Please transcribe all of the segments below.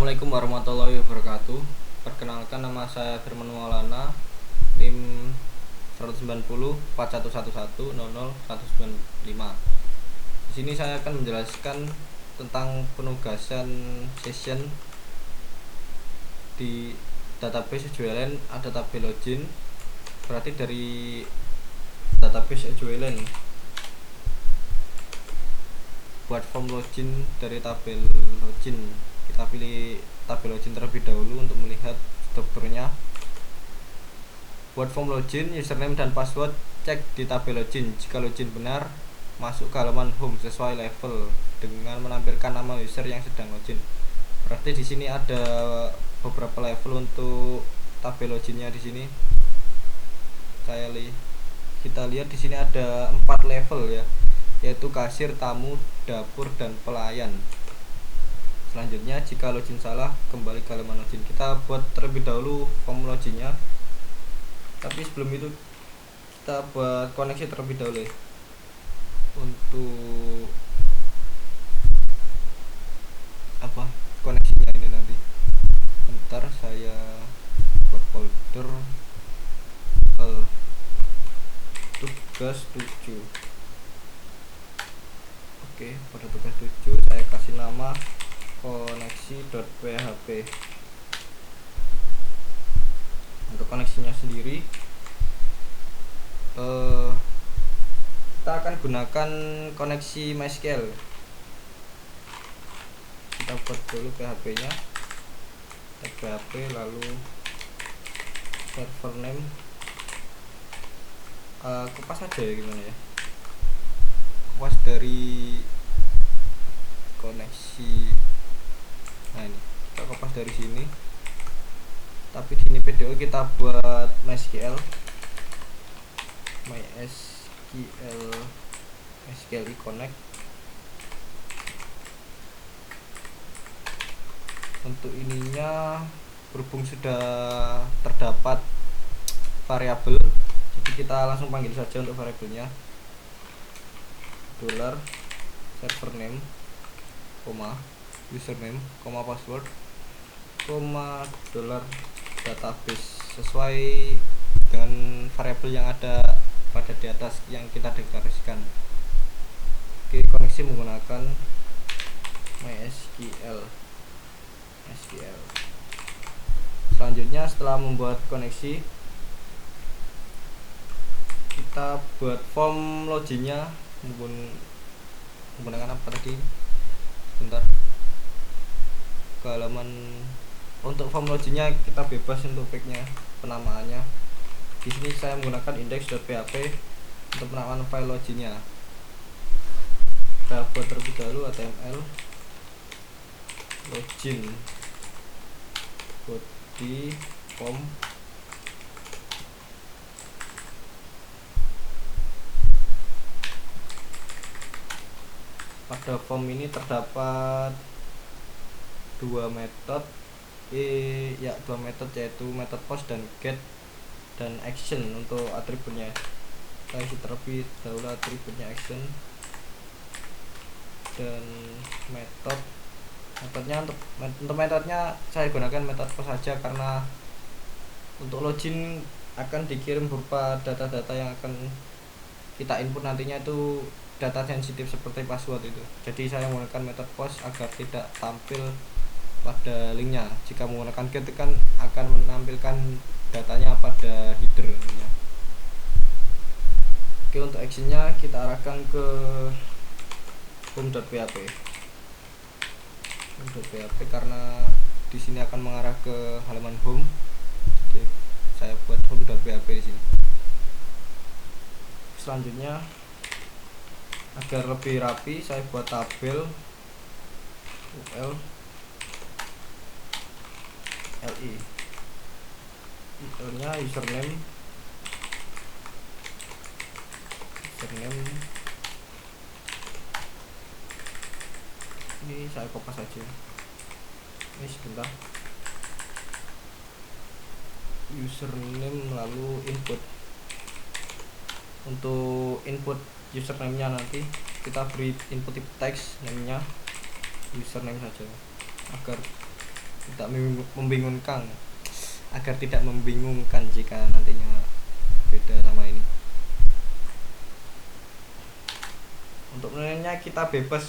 Assalamualaikum warahmatullahi wabarakatuh. Perkenalkan, nama saya Firman Maulana, NIM 190 4111 00 195. Di sini saya akan menjelaskan tentang penugasan session di database SQLN. Ada tabel login, berarti dari database SQLN buat form login. Dari tabel login kita pilih tabel login terlebih dahulu untuk melihat strukturnya. Buat form login, username dan password cek di tabel login. Jika login benar, masuk ke halaman home sesuai level dengan menampilkan nama user yang sedang login. Berarti di sini ada beberapa level untuk tabel loginnya. Di sini kita lihat di sini ada 4 level ya, yaitu kasir, tamu, dapur, dan pelayan. Selanjutnya, jika login salah, kembali ke halaman login. Kita buat terlebih dahulu form loginnya, tapi sebelum itu kita buat koneksi terlebih dahulu ya. Untuk koneksinya ini nanti bentar, saya buat folder tugas 7. Oke, pada tugas 7 saya kasih nama koneksi.php. Untuk koneksinya sendiri kita akan gunakan koneksi MySQL. Kita buat dulu PHP nya, PHP, lalu server name, kopas aja ya, gimana ya, kopas dari koneksi. Nah, ini kita kopas dari sini, tapi di sini PDO kita buat MySQL connect. Untuk ininya, berhubung sudah terdapat variabel, jadi kita langsung panggil saja untuk variabelnya $server name, username, password, $database, sesuai dengan variabel yang ada pada di atas yang kita deklarasikan. Oke, koneksi menggunakan MySQL. Selanjutnya, setelah membuat koneksi, kita buat form loginnya menggunakan apa tadi? Bentar, ke halaman. Untuk form loginnya kita bebas untuk packnya, penamaannya. Di sini saya menggunakan index.php untuk penamaan file loginnya. Kita buat terlebih dahulu HTML login body form. Pada form ini terdapat dua metode, yaitu metode post dan get dan action. Untuk atributnya kita isi terlebih dahulu atributnya action dan metodenya. Untuk metodenya saya gunakan metode post saja, karena untuk login akan dikirim berupa data-data yang akan kita input nantinya, itu data sensitif seperti password itu. Jadi saya menggunakan metode post agar tidak tampil pada linknya. Jika menggunakan get kan akan menampilkan datanya pada headernya. Oke, untuk actionnya kita arahkan ke home.php karena di sini akan mengarah ke halaman home. Jadi saya buat home.php di sini. Selanjutnya, agar lebih rapi, saya buat tabel ul nya username ini saya kopas saja. Ini sebentar, username, lalu input. Untuk input username nya nanti kita beri input tip teks, namanya username saja agar tidak membingungkan, agar tidak membingungkan jika nantinya beda sama ini. Untuk name-nya kita bebas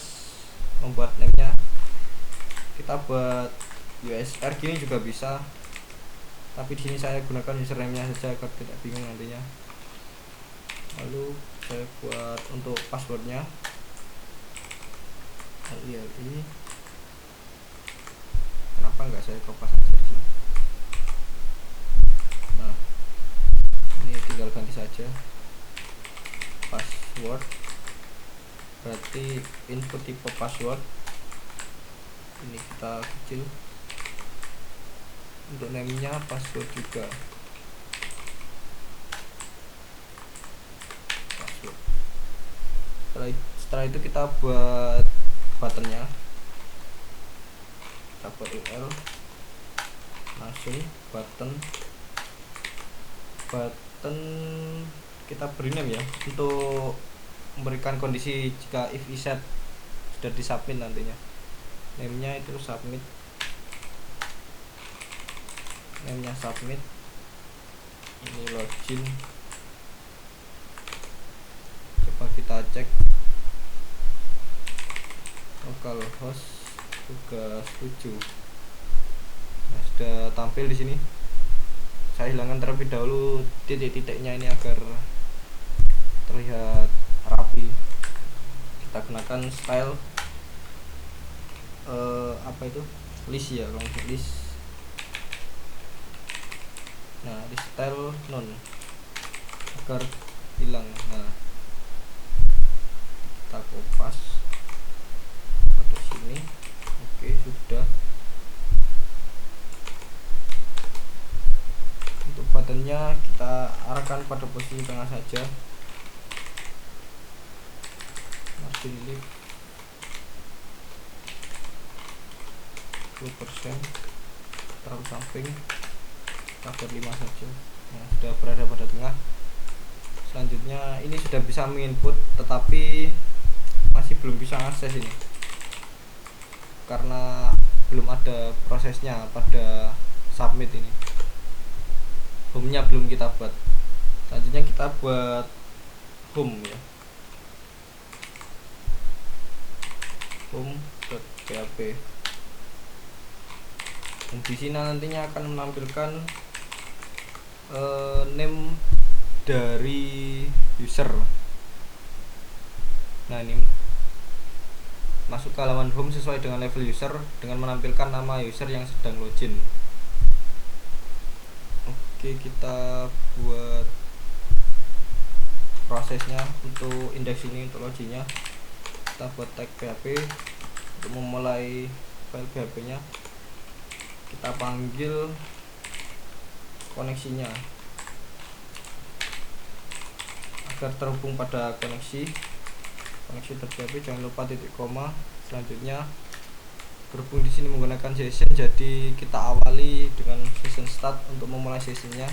membuat name-nya, kita buat USR gini juga bisa, tapi di sini saya gunakan username-nya saja agar tidak bingung nantinya. Lalu saya buat untuk passwordnya ini, kenapa nggak saya kopas aja di sini. Nah, ini tinggal ganti saja password, berarti input tipe password ini kita kecil. Untuk name-nya password juga password. Setelah itu kita buat buttonnya, kita buat URL langsung button kita beri name ya, untuk memberikan kondisi jika if iset sudah disubmit nantinya. Name-nya itu submit, name-nya submit, ini login. Coba kita cek localhost juga setuju. Nah, sudah tampil di sini. Saya hilangkan terlebih dahulu titik-titiknya ini agar terlihat rapi. Kita gunakan style list ya, kalau list. Nah, di style none agar hilang. Nah, kita kopas pada sini. Oke, sudah. Untuk buttonnya kita arahkan pada posisi tengah saja. Margin left 10%, terlalu samping, tabel 5 saja. Nah, sudah berada pada tengah. Selanjutnya ini sudah bisa menginput, tetapi masih belum bisa akses ini karena belum ada prosesnya pada submit ini. Home-nya belum kita buat. Selanjutnya kita buat home ya, home.php. Di sini nantinya akan menampilkan name dari user. Nah, ini masuk ke halaman home sesuai dengan level user dengan menampilkan nama user yang sedang login. Oke, kita buat prosesnya untuk indeks ini, untuk loginnya. Kita buat tag PHP untuk memulai file PHP nya. Kita panggil koneksinya agar terhubung pada koneksi PHP. Jangan lupa titik koma. Selanjutnya berhubung di sini menggunakan session, jadi kita awali dengan session start untuk memulai sessionnya.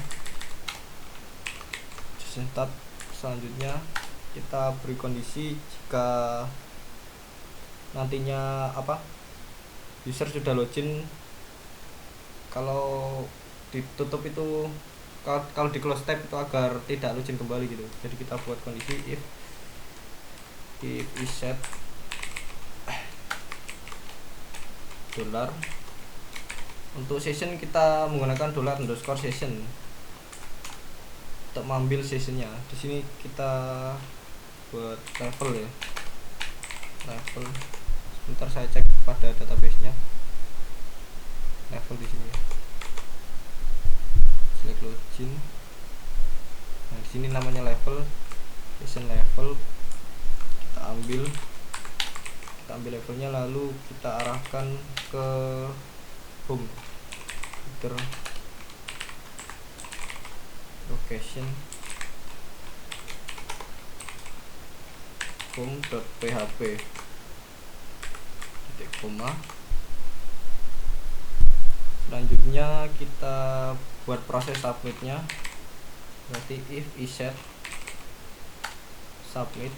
Session start. Selanjutnya kita beri kondisi jika nantinya user sudah login. Kalau ditutup itu, kalau di close tab itu agar tidak login kembali gitu. Jadi kita buat kondisi if iset $. Untuk session kita menggunakan $_session untuk mengambil sessionnya. Di sini kita buat level ya, level. Sebentar saya cek pada database-nya. Level di sini ya. Select login. Nah, di sini namanya level, session level. Kita ambil levelnya, lalu kita arahkan ke home filter location home.php titik koma. Selanjutnya kita buat proses submitnya, berarti if iset submit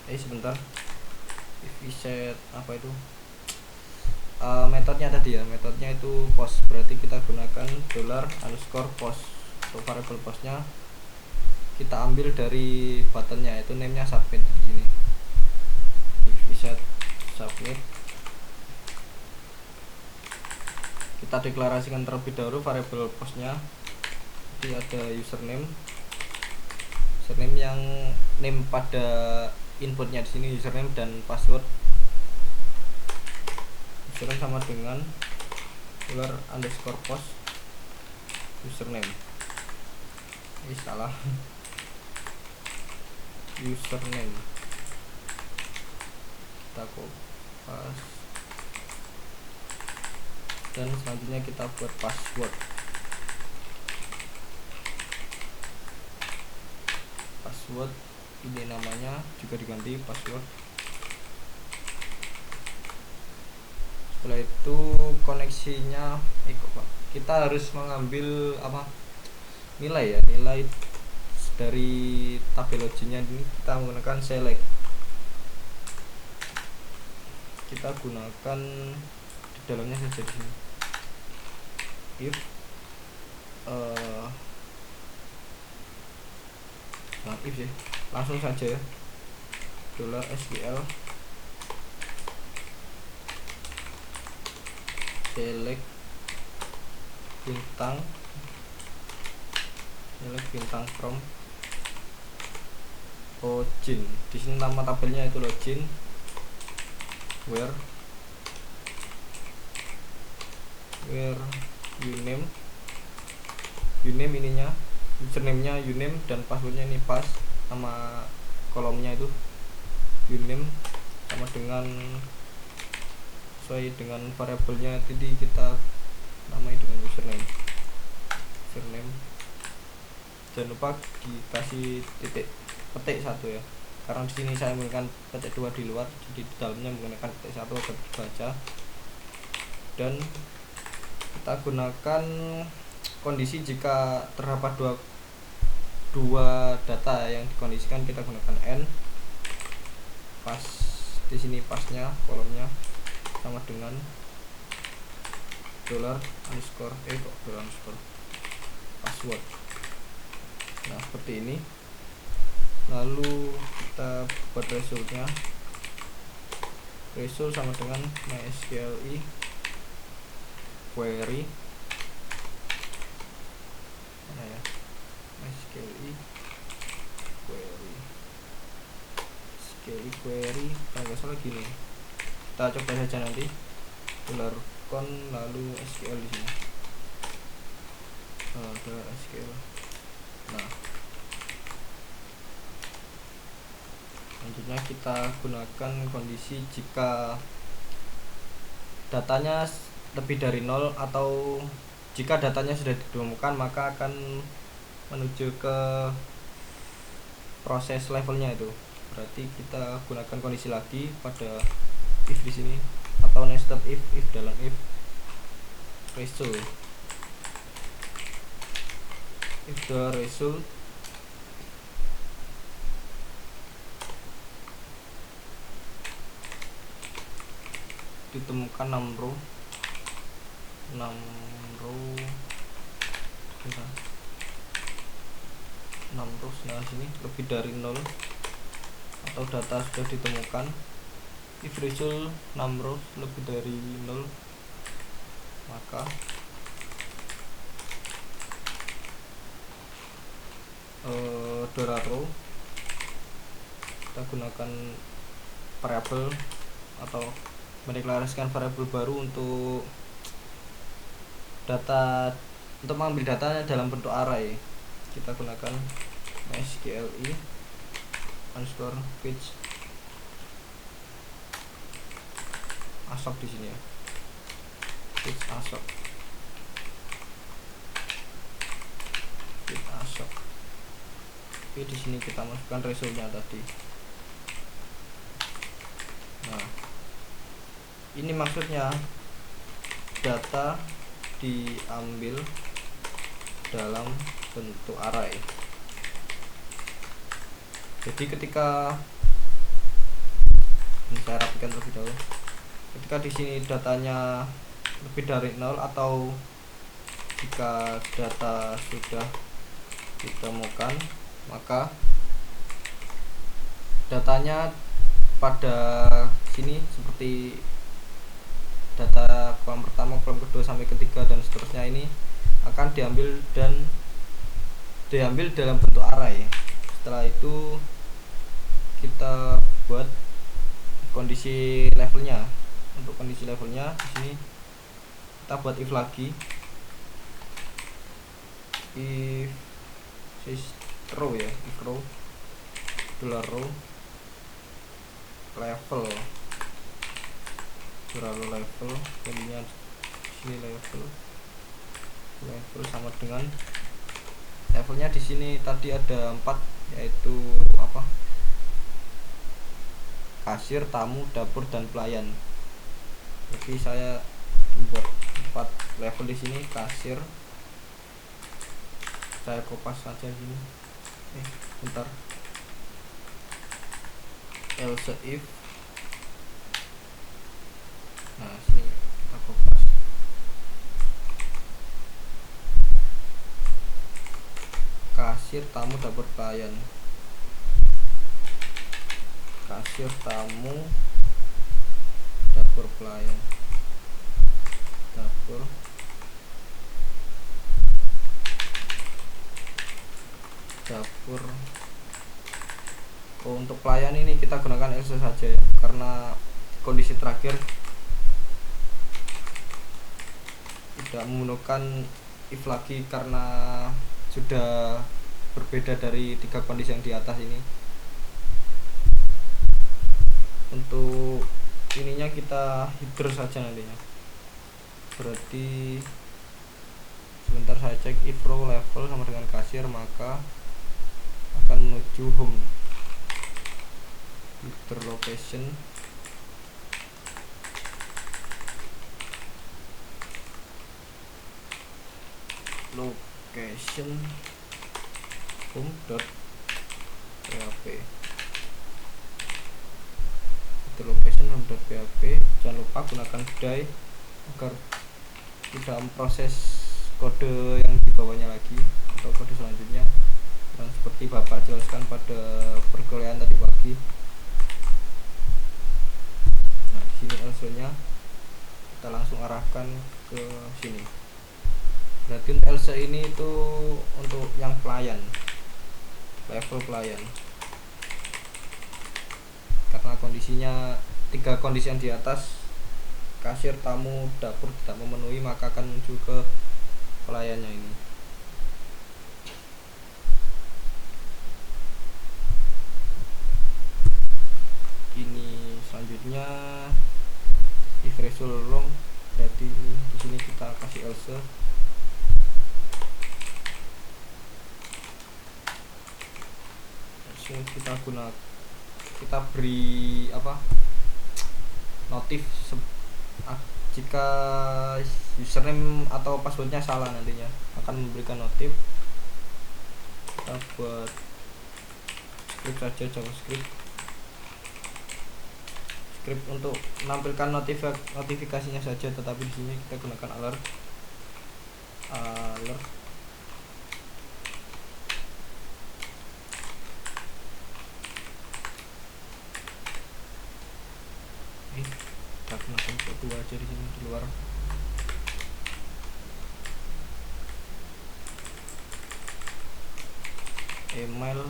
if iset metodenya tadi ya, metodenya itu post, berarti kita gunakan $_post. Untuk variable postnya kita ambil dari buttonnya, itu namenya submit di sini. If set submit, kita deklarasikan terlebih dahulu variable postnya. Jadi ada username yang name pada inputnya di sini, username dan password. Username sama dengan $_post username. Ini salah. Username kita kopas, dan selanjutnya kita buat password. Ini namanya juga diganti password. Setelah itu koneksinya kita harus mengambil nilai dari tabel loginnya. Ini kita menggunakan select, kita gunakan di dalamnya saja di sini. If if sih langsung saja ya, $SQL select bintang from login. Di sini nama tabelnya itu login, where uname ininya, username-nya uname dan passwordnya ini pas, nama kolomnya itu uname sama dengan sesuai dengan variabelnya. Jadi kita namai dengan username. Jangan lupa dikasih petik 1 ya, karena di sini saya menggunakan petik 2 di luar, jadi di dalamnya menggunakan petik 1 agar dibaca. Dan kita gunakan kondisi jika terdapat dua data yang dikondisikan, kita gunakan n. Pas di sini pasnya kolomnya sama dengan $_password. Nah seperti ini. Lalu kita buat resultnya. Result sama dengan MySQL query. Mana ya? MySQL query. Kalau nggak salah gini. Kita coba saja nanti. $con lalu SQL di sini. $SQL. Nah, selanjutnya kita gunakan kondisi jika datanya lebih dari 0, atau jika datanya sudah ditemukan maka akan menuju ke proses levelnya itu. Berarti kita gunakan kondisi lagi pada if di sini, atau nested if dalam if result. If the result ditemukan 6 row nah sini lebih dari 0 atau data sudah ditemukan. If result 6 row lebih dari 0, maka $row kita gunakan variabel atau mendeklarasikan variabel baru untuk data, untuk mengambil datanya dalam bentuk array. Kita gunakan MySQL _fetch asok di sini ya, fetch asok. Oke, di sini kita masukkan resultnya tadi. Nah, ini maksudnya data diambil dalam bentuk array. Jadi ketika ini saya rapikan terlebih dahulu. Ketika di sini datanya lebih dari 0 atau jika data sudah ditemukan, maka datanya pada sini seperti data kolom pertama, kolom kedua sampai ketiga dan seterusnya ini akan diambil dalam bentuk array. Setelah itu kita buat kondisi levelnya. Untuk kondisi levelnya di sini kita buat if lagi, if row ya, if row $row level level, jadinya sini level sama dengan levelnya di sini tadi ada 4, yaitu apa, kasir, tamu, dapur, dan pelayan. Jadi saya buat 4 level di sini. Kasir saya kopas saja gini, bentar, else if, nah sini kita kopas, kasir, tamu, dapur, pelayan, kasir, tamu, dapur, pelayan, dapur, untuk pelayan ini kita gunakan else saja ya, karena kondisi terakhir tidak menggunakan if lagi karena sudah berbeda dari 3 kondisi yang di atas ini. Untuk ininya kita hidro saja nantinya. Berarti sebentar saya cek if row level sama dengan kasir, maka akan menuju home. Hidro location, home.php. Hidro location home.php. Jangan lupa gunakan die agar tidak memproses kode yang di bawahnya lagi atau kode selanjutnya yang seperti Bapak jelaskan pada perkuliahan tadi pagi. Nah, di sini else-nya kita langsung arahkan ke sini. Berarti else ini itu untuk yang pelayan, level pelayan. Karena kondisinya 3 kondisi yang di atas, kasir, tamu, dapur tidak memenuhi, maka akan menuju ke pelayannya ini. Ini selanjutnya if result wrong, berarti di sini kita kasih else. Kita beri apa, notif jika username atau passwordnya salah, nantinya akan memberikan notif. Kita buat script saja, JavaScript script untuk menampilkan notifikasinya saja, tetapi di sini kita gunakan alert. Kita gunakan dua aja di sini, di luar. Email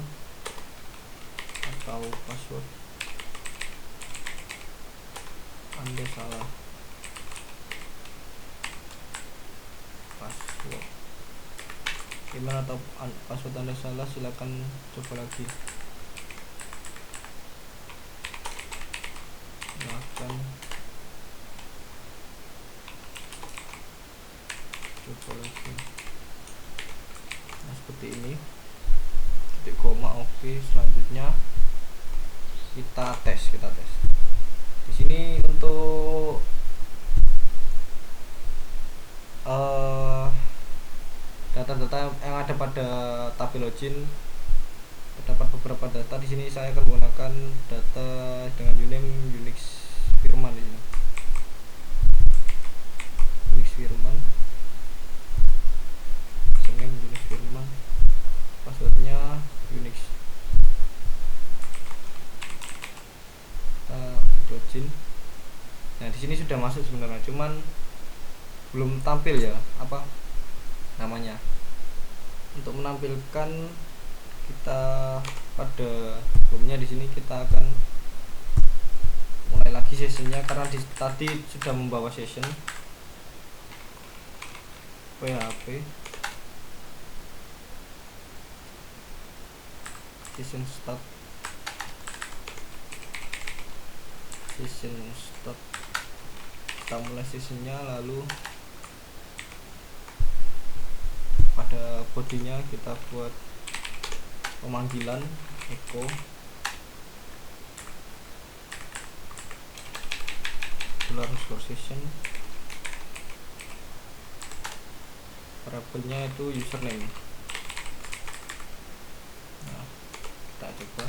atau password Anda salah, password email atau password Anda salah, silakan coba lagi. Silakan coba lagi. Nah, seperti ini, titik koma. Oke, selanjutnya kita tes. Di sini untuk data-data yang ada pada tabel login, terdapat beberapa data. Di sini saya akan menggunakan data dengan uname Unix Firman di sini. sudah masuk sebenarnya, cuman belum tampil ya apa namanya. Untuk menampilkan kita pada home-nya di sini, kita akan mulai lagi sessionnya karena tadi sudah membawa session PHP session start kita mulai sessionnya. Lalu pada bodinya kita buat pemanggilan echo $session, variabelnya itu username. Nah, kita coba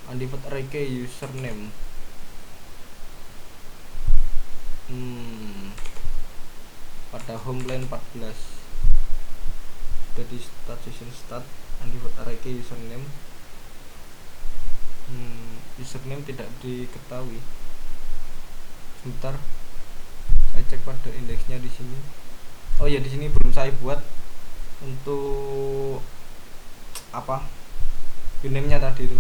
undefined array key username. Pada home line 14 sudah di start session start undefined array key username. Username tidak diketahui. Sebentar, saya cek pada indeksnya di sini. Oh ya, di sini belum saya buat untuk apa uname-nya tadi itu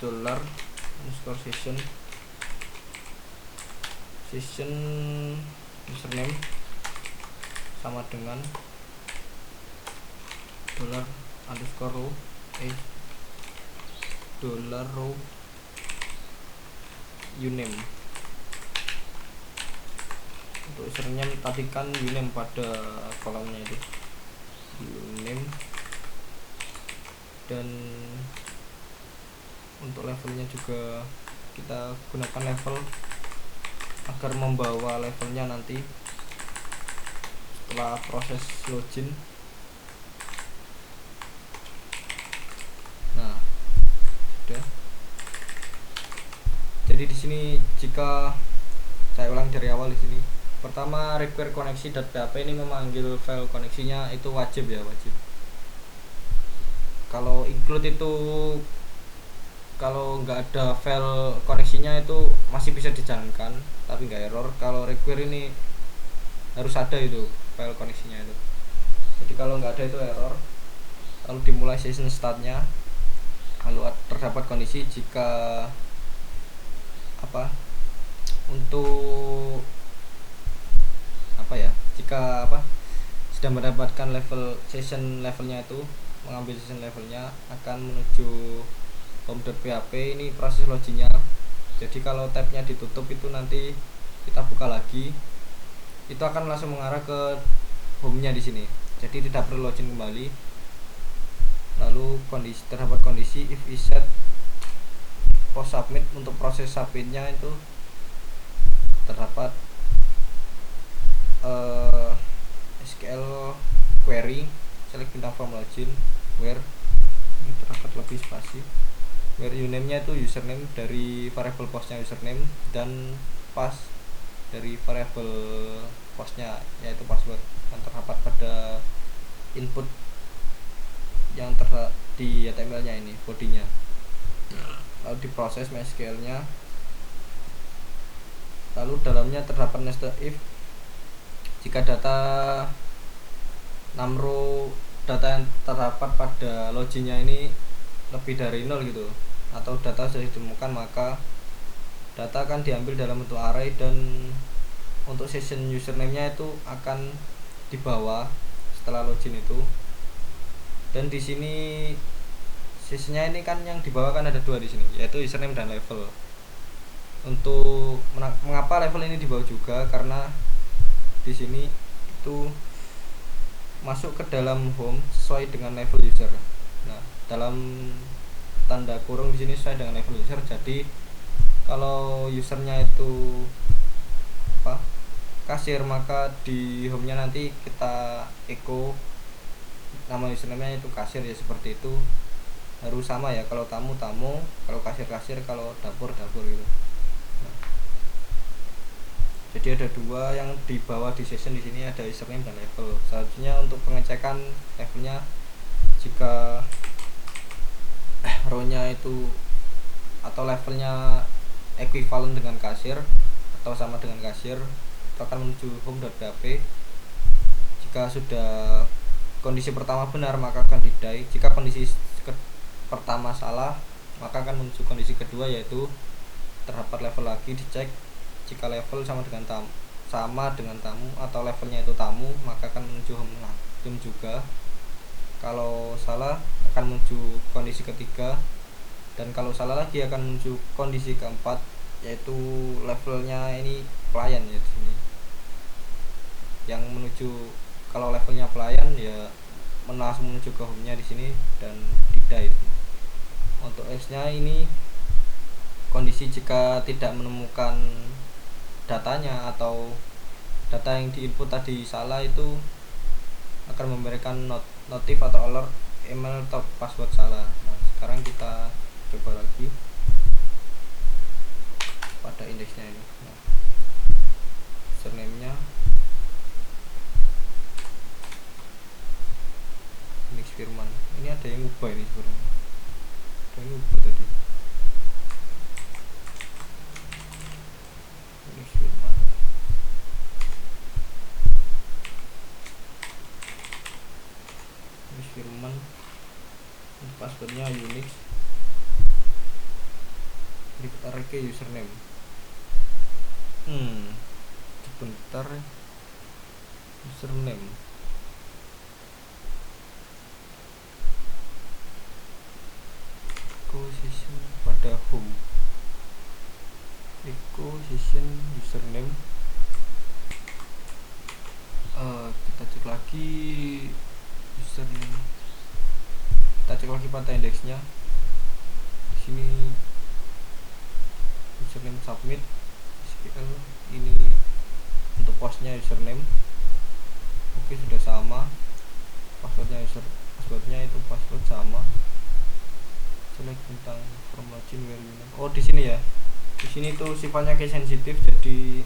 $_session username sama dengan $_row $row uname. Untuk username tadi kan uname pada kolomnya itu uname, dan untuk levelnya juga kita gunakan level agar membawa levelnya nanti setelah proses login. Nah, sudah. Jadi di sini jika saya ulang dari awal, di sini pertama require koneksi.php ini memanggil file koneksinya, itu wajib ya, wajib. Kalau include itu, kalau nggak ada file koneksinya itu masih bisa dijalankan tapi nggak error. Kalau require ini harus ada itu file koneksinya itu. Jadi kalau nggak ada itu error. Lalu dimulai session startnya. Lalu terdapat kondisi jika apa untuk apa ya, jika apa sudah mendapatkan level session levelnya, itu mengambil session levelnya akan menuju home.php. Ini proses loginnya. Jadi kalau tabnya ditutup itu nanti kita buka lagi, itu akan langsung mengarah ke home-nya di sini. Jadi tidak perlu login kembali. Lalu terdapat kondisi if is set post submit. Untuk proses submitnya itu terdapat SQL query select bintang form login where, ini terdapat lebih spasi, where uname nya itu username dari variable postnya username, dan pass dari variable postnya yaitu password yang terdapat pada input yang terdapat di HTML nya ini, bodinya. Lalu diproses MySQL nya. Lalu dalamnya terdapat nested if jika data numrow data yang terdapat pada loginnya ini lebih dari 0 gitu, atau data sudah ditemukan, maka data akan diambil dalam bentuk array, dan untuk session username nya itu akan dibawa setelah login itu. Dan di sini sessionnya ini kan yang dibawa kan ada dua di sini, yaitu username dan level. Untuk mengapa level ini dibawa juga, karena di sini itu masuk ke dalam home sesuai dengan level user. Nah, dalam tanda kurung di sini sesuai dengan level user. Jadi kalau usernya itu apa kasir, maka di home nya nanti kita echo nama username-nya itu kasir, ya seperti itu. Harus sama ya, kalau tamu, kalau kasir, kalau dapur gitu. Nah, jadi ada dua yang dibawa di session di sini, ada username dan level. Selanjutnya untuk pengecekan levelnya, jika row-nya itu atau levelnya ekuivalen dengan kasir atau sama dengan kasir, itu akan menuju home.php. Jika sudah kondisi pertama benar maka akan didai. Jika kondisi pertama salah maka akan menuju kondisi kedua, yaitu terdapat level lagi, dicek. Jika level sama dengan tamu atau levelnya itu tamu maka akan menuju home juga. Kalau salah akan menuju kondisi ketiga, dan kalau salah lagi akan menuju kondisi keempat, yaitu levelnya ini pelayan ya di sini. Yang menuju, kalau levelnya pelayan ya langsung menuju ke home-nya di sini dan didai. Untuk else-nya ini kondisi jika tidak menemukan datanya atau data yang diinput tadi salah, itu akan memberikan notif atau alert email atau password salah. Nah, sekarang kita coba lagi pada indeksnya ini. Nah, username-nya Unix Firman. Ini ada yang ubah ini sebenarnya. Ada yang ubah tadi. Unix Firman. Unix Firman. Passwordnya Unix. Areke username. Sebentar. Username. Session pada home. Session username. Kita cek lagi username. Kita cek lagi pada indeksnya. Di sini username submit SQL, ini untuk postnya username. Oke, sudah sama. Passwordnya itu password sama. Select tentang from login where you know. Oh, di sini ya. Di sini tuh sifatnya case sensitif, jadi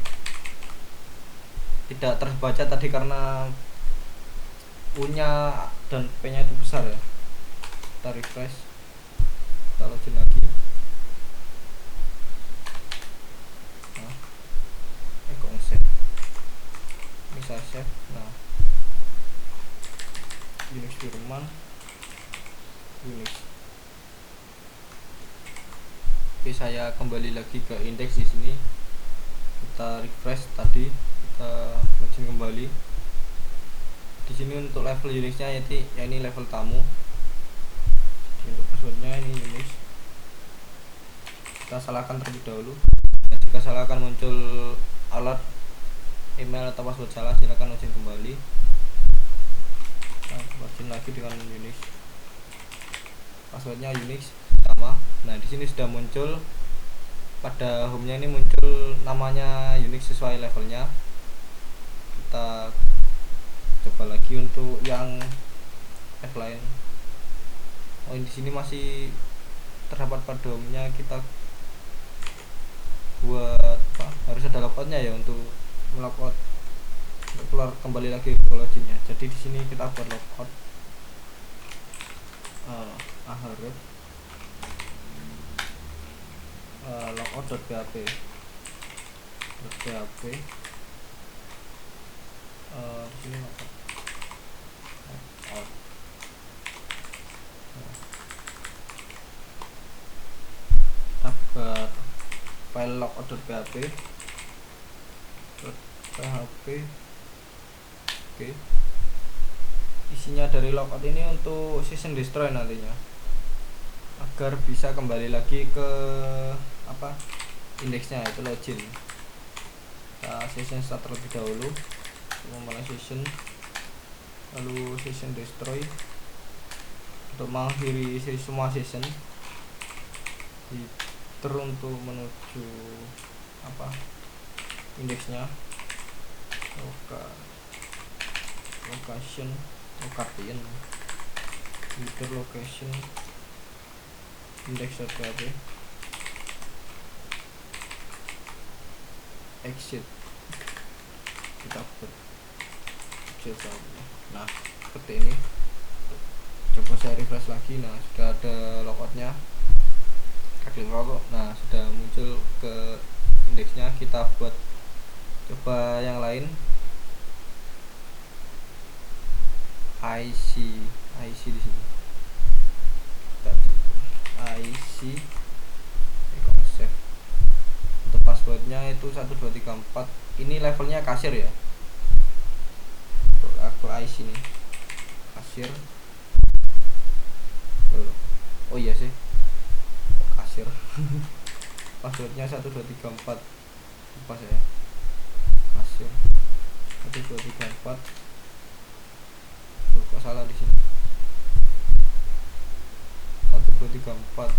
tidak terbaca tadi karena U-nya dan P-nya itu besar ya. Kita refresh. Kita login lagi. Nah, kok nge-save. Ini saya save. Nah, Unix Firman, Unix. Oke, saya kembali lagi ke indeks di sini. Kita refresh tadi, kita login kembali. Di sini untuk level Unix-nya yaitu ya ini level tamu. Jadi untuk passwordnya ini Unix. Kita salahkan terlebih dahulu. Nah, jika salah akan muncul alert email atau password salah, silakan login kembali. Nah, login lagi dengan Unix. Passwordnya Unix sama. Nah, di sini sudah muncul pada home-nya, ini muncul namanya Unix sesuai levelnya. Kita coba lagi untuk yang lain. Oh, di sini masih terdapat pada home-nya. Kita buat apa? Harus ada logoutnya ya untuk melogout, untuk keluar kembali lagi ke loginnya. Jadi di sini kita buat logout. Ahref logout.php di sini logout. Kita file logout.php. Oke. Isinya dari logout ini untuk session destroy nantinya, agar bisa kembali lagi ke apa indeksnya, itu login. Kita session start terlebih dahulu, memulai session, lalu session destroy untuk mengakhiri semua session. Untuk menuju apa indeksnya, location user location index.php exit, kita buat exit saja. Nah, seperti ini. Coba saya refresh lagi. Nah, sudah ada logoutnya. klik rokok. Nah, sudah muncul ke indeksnya. Kita buat coba yang lain. IC di sini. IC save. Untuk passwordnya itu 1234. Ini levelnya kasir ya. Untuk akun IC ini kasir. Oh iya sih, kasir. Passwordnya 1234. Lupa saya. Kasir 1234. Kok salah di sini. 1234.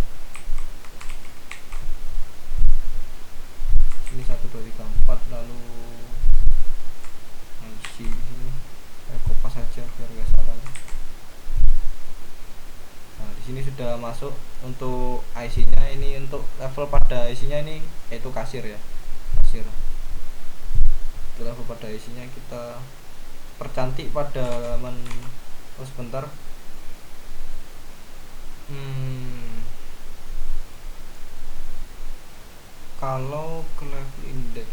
Ini 1234, lalu IC di sini. Saya kopas saja biar nggak salah. Nah, di sini sudah masuk untuk IC-nya. Ini untuk level pada IC-nya ini yaitu kasir ya. Kasir. Itu level pada IC-nya. Kita percantik pada halaman. Oh sebentar. Kalau ke level index,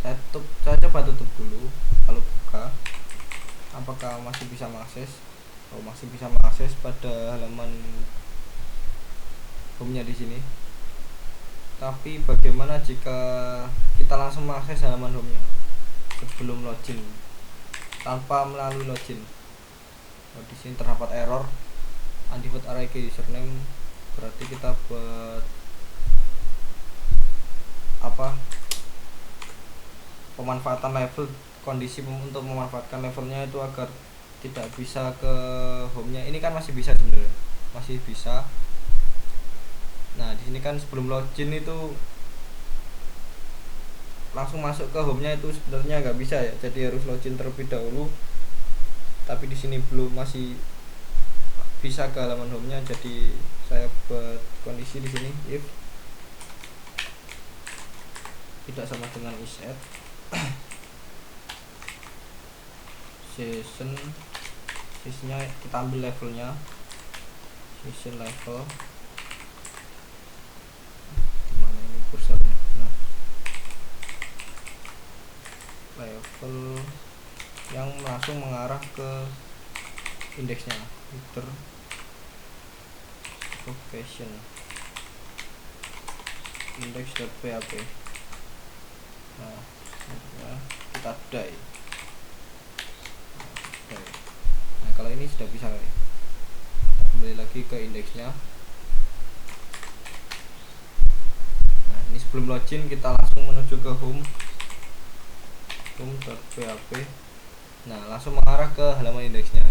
saya coba tutup dulu. Kalau buka, apakah masih bisa mengakses? Oh, masih bisa mengakses pada halaman home-nya di sini. Tapi bagaimana jika kita langsung mengakses halaman home-nya sebelum login tanpa melalui login? Oh, di sini terdapat error undefined array key username. Berarti kita buat apa? Pemanfaatan level, kondisi untuk memanfaatkan levelnya itu agar tidak bisa ke home-nya. Ini kan masih bisa sebenarnya, masih bisa. Nah, di sini kan sebelum login itu langsung masuk ke home-nya itu sebenarnya nggak bisa ya. Jadi harus login terlebih dahulu. Tapi di sini belum, masih bisa ke halaman home-nya. Jadi saya buat kondisi di sini if tidak sama dengan isAdd sessionnya kita ambil levelnya, session level dimana ini kursornya. Nah, level yang langsung mengarah ke indeksnya, filter location index.php. Nah, kita die. Nah, kalau ini sudah bisa, kita kembali lagi ke indeksnya. Nah, ini sebelum login kita langsung menuju ke home.php. Nah, langsung mengarah ke halaman indeksnya.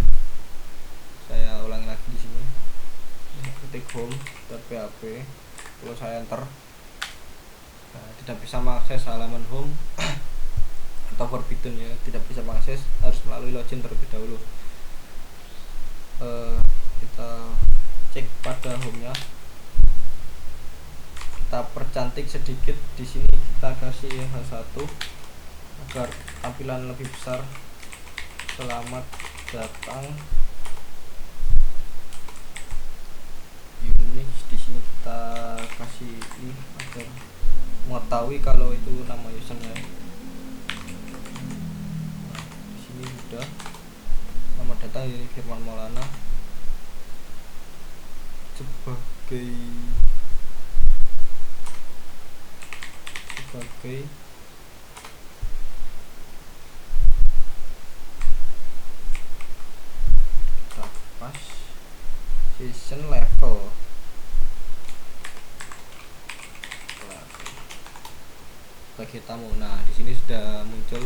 Saya ulangi lagi di sini. Ketik home.php. Kalau saya enter, nah, tidak bisa mengakses halaman home atau forbidden ya, tidak bisa mengakses, harus melalui login terlebih dahulu. Kita cek pada home-nya, kita percantik sedikit di sini, kita kasih H1 agar tampilan lebih besar. Selamat datang Unix. Di sini kita kasih ini agar mengetahui kalau itu nama usernya. Nah, di sini sudah selamat datang ini Firman Maulana sebagai pas session level. Bagi tamu. Nah, di sini sudah muncul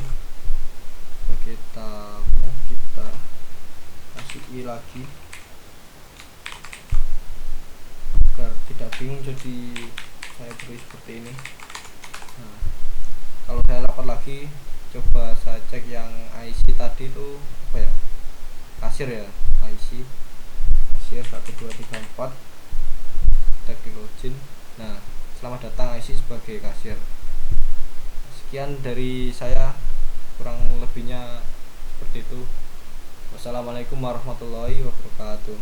bagi tamu. Kita kasih i lagi agar tidak bingung, jadi saya beri seperti ini. Nah, kalau saya lapor lagi, coba saya cek yang IC tadi itu apa ya, kasir ya, IC kasir 1234. Kita klik login. Nah, selamat datang IC sebagai kasir. Sekian dari saya, kurang lebihnya seperti itu. Wassalamualaikum warahmatullahi wabarakatuh.